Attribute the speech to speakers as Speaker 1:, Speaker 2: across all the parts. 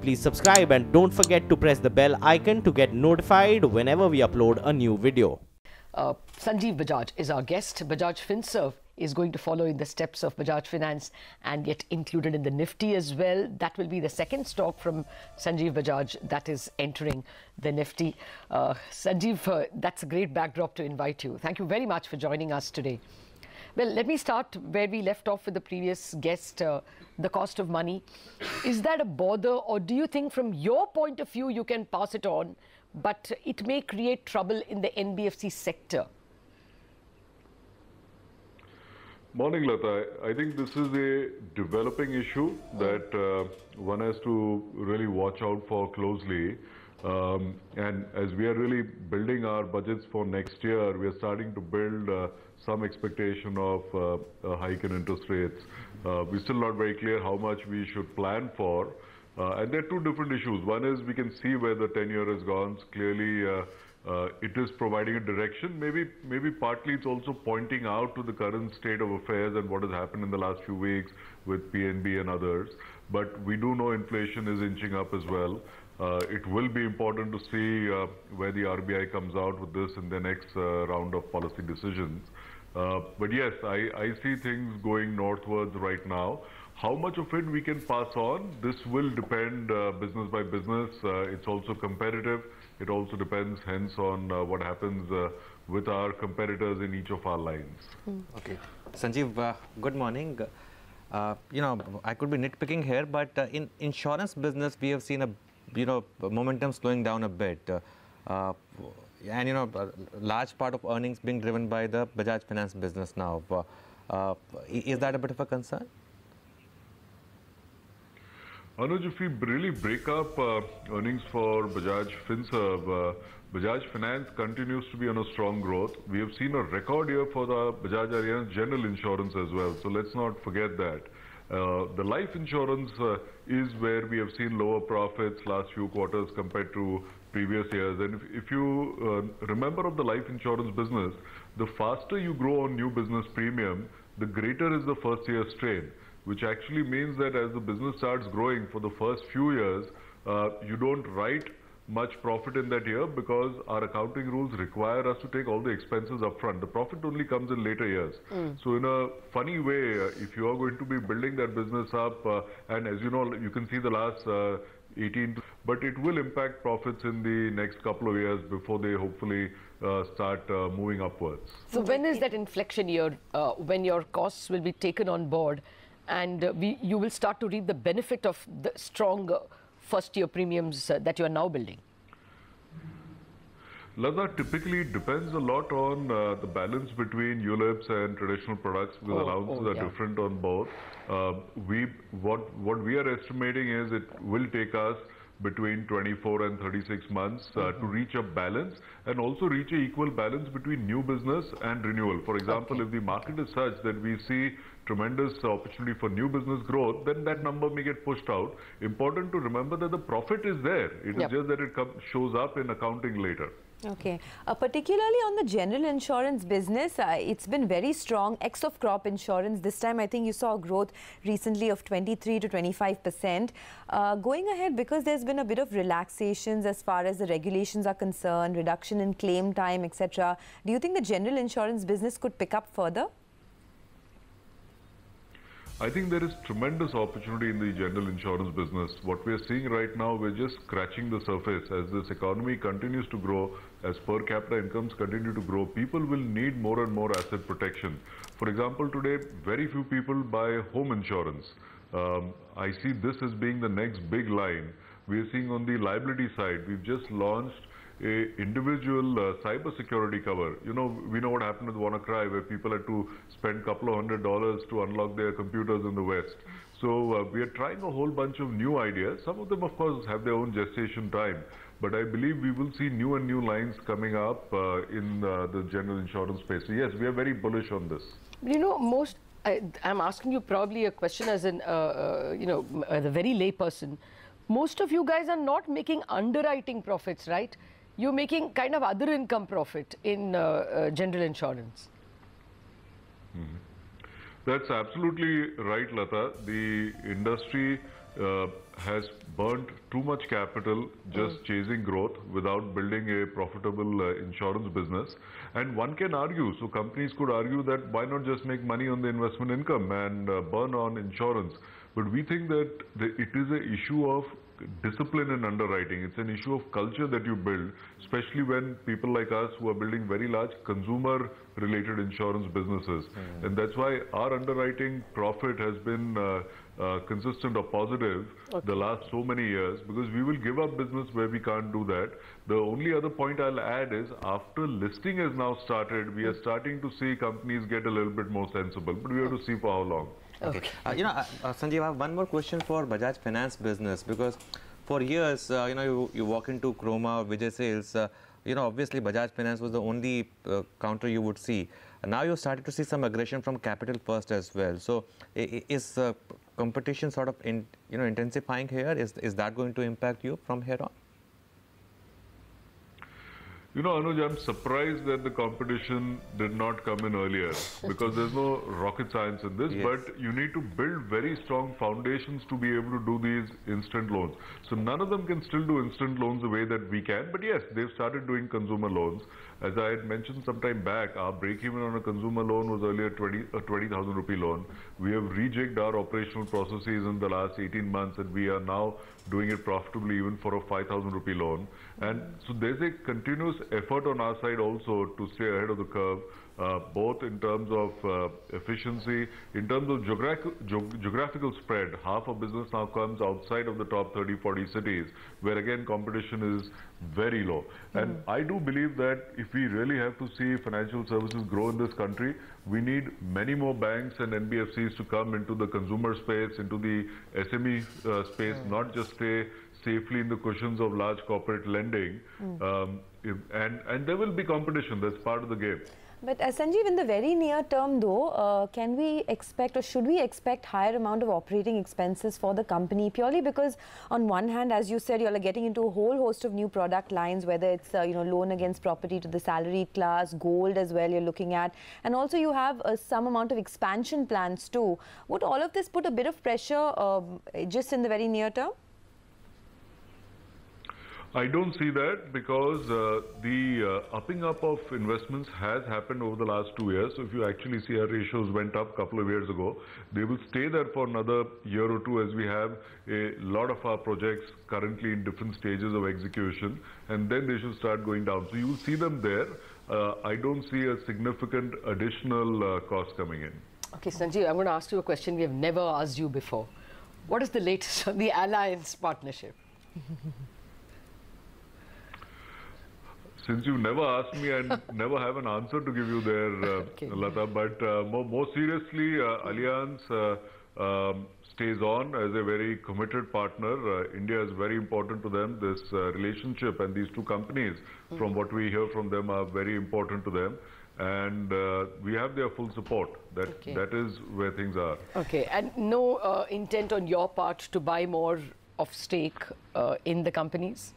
Speaker 1: please subscribe and don't forget to press the bell icon to get notified whenever we upload a new video.
Speaker 2: Sanjiv Bajaj is our guest. Bajaj Finserv is going to follow in the steps of Bajaj Finance and get included in the Nifty as well. That will be the second stock from Sanjiv Bajaj that is entering the Nifty. Sanjiv, that's a great backdrop to invite you. Thank you very much for joining us today. Well, let me start where we left off with the previous guest, the cost of money. Is that a bother, or do you think from your point of view you can pass it on, but it may create trouble in the NBFC sector?
Speaker 3: Morning, Lata. I think this is a developing issue that one has to really watch out for closely. And as we are really building our budgets for next year, we are starting to build some expectation of a hike in interest rates. We're still not very clear how much we should plan for. And there are two different issues. One is we can see where the 10-year has gone. Clearly, it is providing a direction. Maybe partly it's also pointing out to the current state of affairs and what has happened in the last few weeks with PNB and others. But we do know inflation is inching up as well. It will be important to see where the RBI comes out with this in the next round of policy decisions. But yes, I see things going northwards right now. How much of it we can pass on, this will depend business by business. It's also competitive. It also depends hence on what happens with our competitors in each of our lines.
Speaker 4: Okay. Sanjiv, good morning. I could be nitpicking here, but in insurance business, we have seen a momentum slowing down a bit. And a large part of earnings being driven by the Bajaj Finance business now. Is that a bit of a concern?
Speaker 3: Anuj, if we really break up earnings for Bajaj Finserv, Bajaj Finance continues to be on a strong growth. We have seen a record year for the Bajaj Allianz general insurance as well. So let's not forget that. The life insurance is where we have seen lower profits last few quarters compared to previous years. And if you remember of the life insurance business, the faster you grow on new business premium, the greater is the first year strain, which actually means that as the business starts growing for the first few years, you don't write much profit in that year because our accounting rules require us to take all the expenses up front. The profit only comes in later years. So in a funny way, if you are going to be building that business up, and as you know, you can see the last 18, but it will impact profits in the next couple of years before they hopefully start moving upwards.
Speaker 2: So when is that inflection year when your costs will be taken on board and you will start to reap the benefit of the strong first-year premiums that you are now building?
Speaker 3: Lata, typically depends a lot on the balance between ULIPs and traditional products, because allowances are different on both. What we are estimating is it will take us between 24 and 36 months to reach a balance and also reach an equal balance between new business and renewal. For example, if the market is such that we see tremendous opportunity for new business growth, then that number may get pushed out. Important to remember that the profit is there. It is just that it shows up in accounting later.
Speaker 5: Okay. Particularly on the general insurance business, it's been very strong. X of crop insurance, this time I think you saw a growth recently of 23 to 25%. Going ahead, because there's been a bit of relaxations as far as the regulations are concerned, reduction in claim time, etc. Do you think the general insurance business could pick up further?
Speaker 3: I think there is tremendous opportunity in the general insurance business. What we are seeing right now, we're just scratching the surface. As this economy continues to grow, as per capita incomes continue to grow, people will need more and more asset protection. For example, today, very few people buy home insurance. I see this as being the next big line. We are seeing on the liability side, we've just launched a individual cyber security cover. We know what happened with WannaCry, where people had to spend a couple of $100 to unlock their computers in the West. So we are trying a whole bunch of new ideas. Some of them, of course, have their own gestation time. But I believe we will see new and new lines coming up in the general insurance space. So yes, we are very bullish on this.
Speaker 2: I'm asking you probably a question as an, as a very lay person. Most of you guys are not making underwriting profits, right? You're making kind of other income profit in general insurance.
Speaker 3: That's absolutely right, Lata. The industry has burnt too much capital just chasing growth without building a profitable insurance business. And one can argue, so companies could argue that why not just make money on the investment income and burn on insurance. But we think that it is an issue of discipline in underwriting. It's an issue of culture that you build, especially when people like us who are building very large consumer-related insurance businesses. And that's why our underwriting profit has been consistent or positive the last so many years, because we will give up business where we can't do that. The only other point I'll add is after listing has now started, we are starting to see companies get a little bit more sensible, but we have to see for how long.
Speaker 4: Okay. Sanjiv, I have one more question for Bajaj Finance business, because for years, you walk into Chroma or Vijay Sales, obviously Bajaj Finance was the only counter you would see. Now you started to see some aggression from Capital First as well. So is competition sort of intensifying here? Is that going to impact you from here on?
Speaker 3: Anuj, I'm surprised that the competition did not come in earlier because there's no rocket science in this, but you need to build very strong foundations to be able to do these instant loans. So none of them can still do instant loans the way that we can, but yes, they've started doing consumer loans. As I had mentioned some time back, our break-even on a consumer loan was earlier a 20,000 rupee loan. We have rejigged our operational processes in the last 18 months, and we are now doing it profitably even for a 5,000 rupee loan. And so there's a continuous effort on our side also to stay ahead of the curve, both in terms of efficiency, in terms of geographical spread. Half of business now comes outside of the top 30-40 cities, where again competition is very low. And I do believe that if we really have to see financial services grow in this country, we need many more banks and NBFCs to come into the consumer space, into the SME space, not just stay safely in the cushions of large corporate lending. And there will be competition. That's part of the game.
Speaker 5: But Sanjiv, in the very near term though, can we expect or should we expect higher amount of operating expenses for the company, purely because on one hand, as you said, you're getting into a whole host of new product lines, whether it's loan against property to the salaried class, gold as well you're looking at, and also you have some amount of expansion plans too. Would all of this put a bit of pressure just in the very near term?
Speaker 3: I don't see that because the upping up of investments has happened over the last 2 years. So if you actually see our ratios went up a couple of years ago, they will stay there for another year or two as we have a lot of our projects currently in different stages of execution, and then they should start going down. So you will see them there. I don't see a significant additional cost coming in.
Speaker 2: Okay, Sanjiv, I'm going to ask you a question we have never asked you before. What is the latest on the Allianz partnership?
Speaker 3: Since you never asked me, I never have an answer to give you there, Lata. But more seriously, Allianz stays on as a very committed partner. India is very important to them. This relationship and these two companies, from what we hear from them, are very important to them. And we have their full support. That is where things are. Okay.
Speaker 2: And no intent on your part to buy more of stake in the companies?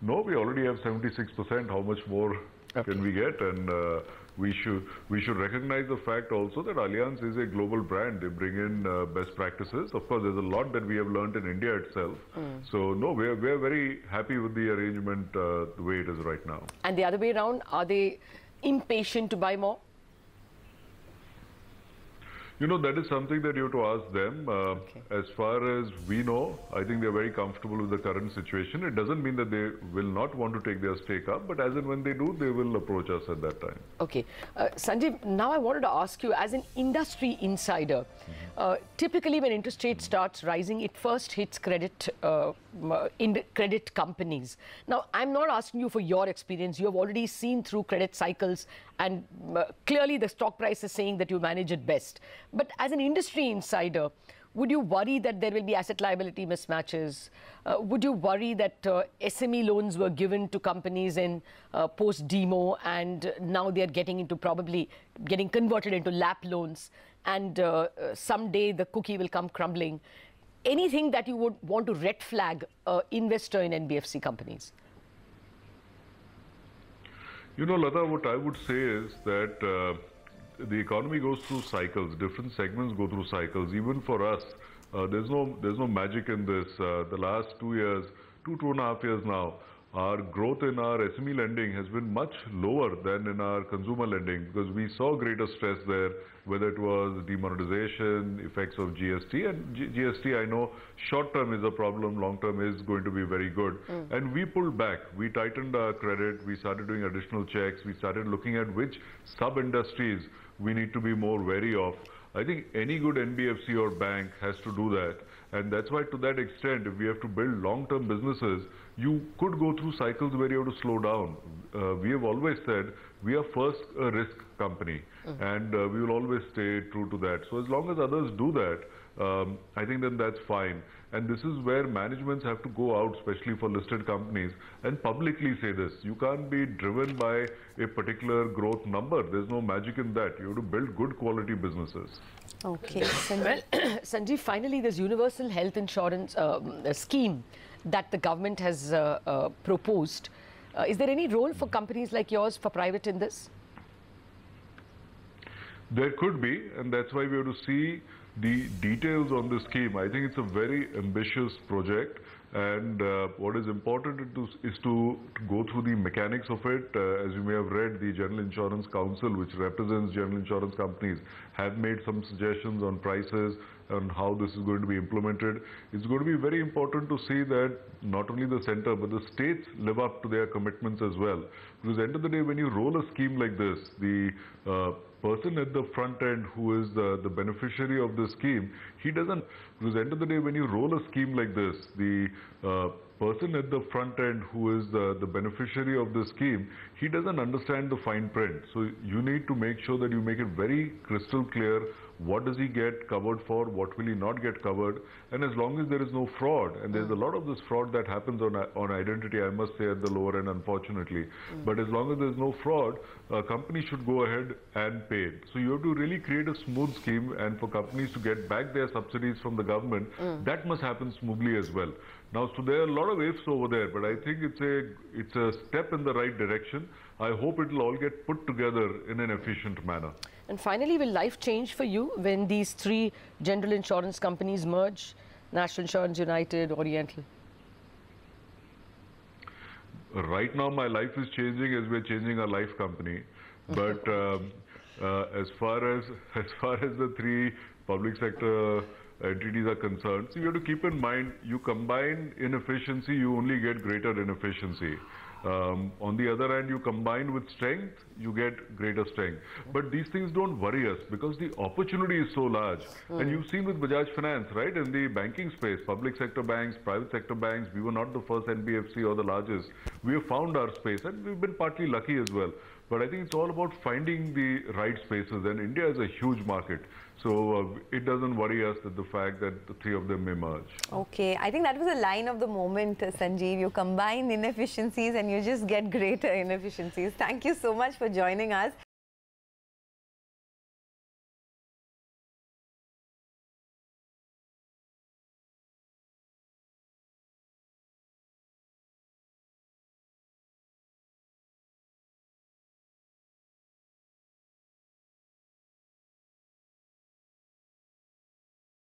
Speaker 3: No, we already have 76%. How much more can we get? And we should recognize the fact also that Allianz is a global brand. They bring in best practices. Of course, there's a lot that we have learned in India itself. So no, we're very happy with the arrangement the way it is right now.
Speaker 2: And the other way around, are they impatient to buy more?
Speaker 3: That is something that you have to ask them. As far as we know, I think they're very comfortable with the current situation. It doesn't mean that they will not want to take their stake up, but as and when they do, they will approach us at that time. Okay.
Speaker 2: Sanjiv, now I wanted to ask you, as an industry insider, typically when interest rate starts rising, it first hits credit companies. Now, I'm not asking you for your experience. You have already seen through credit cycles, and clearly the stock price is saying that you manage it best. But as an industry insider, would you worry that there will be asset liability mismatches? Would you worry that SME loans were given to companies in post-demo and now they are probably getting converted into LAP loans, and someday the cookie will come crumbling? Anything that you would want to red flag investor in NBFC companies?
Speaker 3: Lata, what I would say is that the economy goes through cycles. Different segments go through cycles. Even for us, there's no magic in this. The last 2 years, 2.5 years now, our growth in our SME lending has been much lower than in our consumer lending because we saw greater stress there, whether it was demonetization, effects of GST. And GST, I know, short term is a problem, long term is going to be very good. And we pulled back. We tightened our credit. We started doing additional checks. We started looking at which sub-industries we need to be more wary of. I think any good NBFC or bank has to do that. And that's why, to that extent, if we have to build long-term businesses, you could go through cycles where you have to slow down. We have always said we are first a risk company, and we will always stay true to that. So as long as others do that, I think then that's fine. And this is where managements have to go out, especially for listed companies, and publicly say this. You can't be driven by a particular growth number. There's no magic in that. You have to build good quality businesses.
Speaker 5: Okay.
Speaker 2: Well, Sanjiv, finally, this universal health insurance scheme that the government has proposed. Is there any role for companies like yours, for private, in this?
Speaker 3: There could be, and that's why we have to see the details on the scheme. I think it's a very ambitious project, and what is important is to go through the mechanics of it. As you may have read, the General Insurance Council, which represents general insurance companies, have made some suggestions on prices and how this is going to be implemented. It's going to be very important to see that not only the center but the states live up to their commitments as well. Because at the end of the day, when you roll a scheme like this, the person at the front end who is the beneficiary of the scheme, he doesn't. Because at the end of the day, when you roll a scheme like this, the person at the front end who is the beneficiary of the scheme, he doesn't understand the fine print. So you need to make sure that you make it very crystal clear. What does he get covered for? What will he not get covered? And as long as there is no fraud, and there's a lot of this fraud that happens on identity, I must say, at the lower end, unfortunately. But as long as there's no fraud, companies should go ahead and pay it. So you have to really create a smooth scheme, and for companies to get back their subsidies from the government, that must happen smoothly as well. Now, so there are a lot of ifs over there, but I think it's a step in the right direction. I hope it will all get put together in an efficient manner.
Speaker 2: And finally, will life change for you when these three general insurance companies merge? National Insurance, United, Oriental?
Speaker 3: Right now, my life is changing as we're changing our life company. But as far as the three public sector entities are concerned, so you have to keep in mind, you combine inefficiency, you only get greater inefficiency. On the other hand, you combine with strength, you get greater strength. But these things don't worry us because the opportunity is so large. And you've seen with Bajaj Finance, right, in the banking space, public sector banks, private sector banks, we were not the first NBFC or the largest. We have found our space, and we've been partly lucky as well. But I think it's all about finding the right spaces, and India is a huge market. So it doesn't worry us that the fact that the three of them may merge.
Speaker 5: Okay, I think that was a line of the moment, Sanjiv. You combine inefficiencies and you just get greater inefficiencies. Thank you so much for joining us.